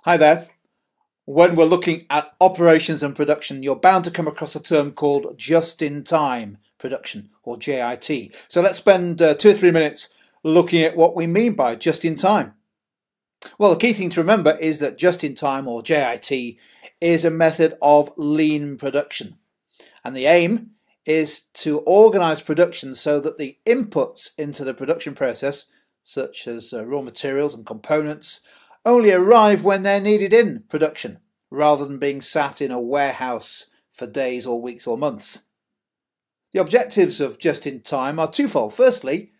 Hi there. When we're looking at operations and production, you're bound to come across a term called just-in-time production, or JIT. So let's spend 2 or 3 minutes looking at what we mean by just-in-time. Well, the key thing to remember is that just-in-time, or JIT, is a method of lean production. And the aim is to organise production so that the inputs into the production process, such as raw materials and components, only arrive when they're needed in production, rather than being sat in a warehouse for days or weeks or months. The objectives of just-in-time are twofold. Firstly,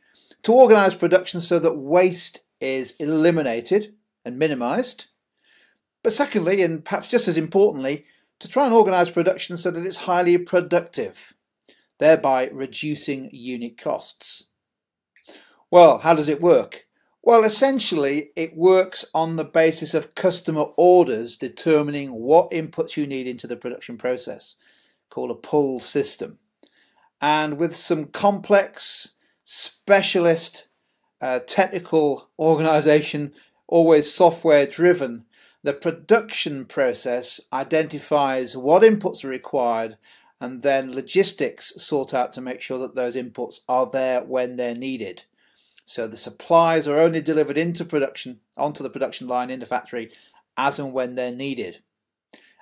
to organise production so that waste is eliminated and minimised. But secondly, and perhaps just as importantly, to try and organise production so that it's highly productive, thereby reducing unit costs. Well, how does it work? Well, essentially, it works on the basis of customer orders determining what inputs you need into the production process, called a pull system. And with some complex, specialist, technical organisation, always software driven, the production process identifies what inputs are required, and then logistics sort out to make sure that those inputs are there when they're needed. So the supplies are only delivered into production, onto the production line in the factory, as and when they're needed.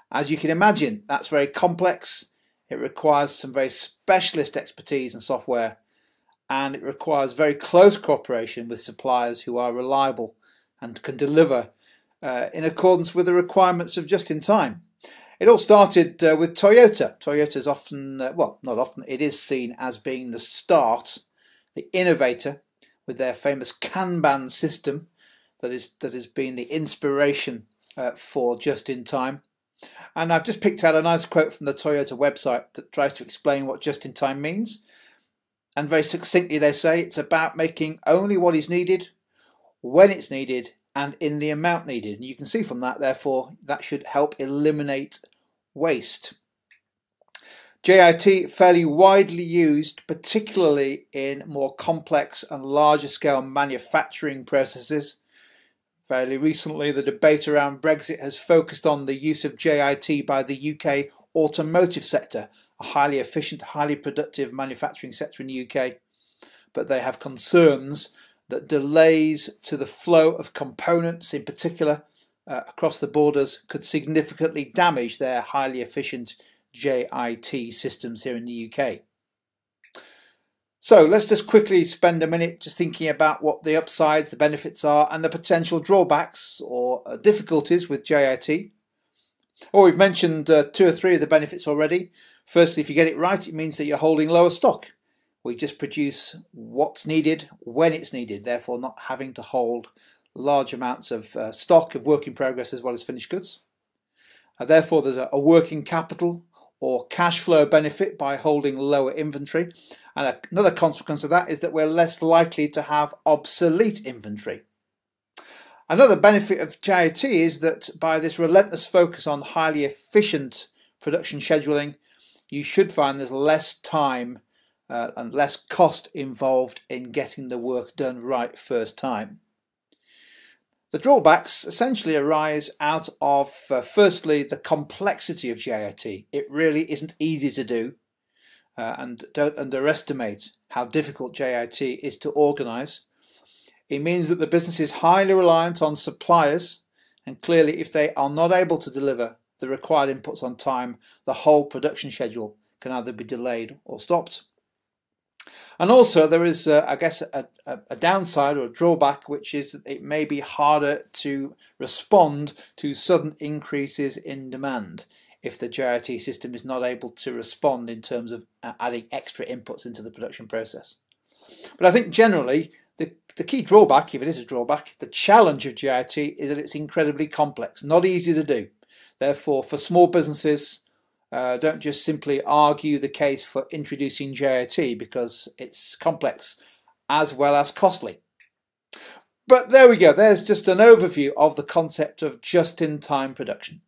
As you can imagine, that's very complex. It requires some very specialist expertise and software, and it requires very close cooperation with suppliers who are reliable and can deliver in accordance with the requirements of just-in-time. It all started with Toyota. Toyota's often, well, not often, it is seen as being the start, the innovator, with their famous Kanban system that has been the inspiration for just-in-time. And I've just picked out a nice quote from the Toyota website that tries to explain what just-in-time means. And very succinctly they say it's about making only what is needed, when it's needed, and in the amount needed. And you can see from that, therefore, that should help eliminate waste. JIT fairly widely used, particularly in more complex and larger scale manufacturing processes. Fairly recently, the debate around Brexit has focused on the use of JIT by the UK automotive sector, a highly efficient, highly productive manufacturing sector in the UK. But they have concerns that delays to the flow of components, in particular across the borders, could significantly damage their highly efficient JIT systems here in the UK. So let's just quickly spend a minute just thinking about what the upsides, the benefits are, and the potential drawbacks or difficulties with JIT. Well, we've mentioned 2 or 3 of the benefits already. Firstly, if you get it right, it means that you're holding lower stock. We just produce what's needed when it's needed, therefore not having to hold large amounts of stock of work in progress as well as finished goods. Therefore, there's a working capital or cash flow benefit by holding lower inventory. And another consequence of that is that we're less likely to have obsolete inventory. Another benefit of JIT is that by this relentless focus on highly efficient production scheduling, you should find there's less time and less cost involved in getting the work done right first time. The drawbacks essentially arise out of, firstly, the complexity of JIT. It really isn't easy to do, and don't underestimate how difficult JIT is to organise. It means that the business is highly reliant on suppliers, and clearly if they are not able to deliver the required inputs on time, the whole production schedule can either be delayed or stopped. And also there is, I guess, a downside or a drawback, which is that it may be harder to respond to sudden increases in demand if the JIT system is not able to respond in terms of adding extra inputs into the production process. But I think generally the key drawback, if it is a drawback, the challenge of JIT is that it's incredibly complex, not easy to do. Therefore, for small businesses, don't just simply argue the case for introducing JIT because it's complex as well as costly. But there we go, there's just an overview of the concept of just-in-time production.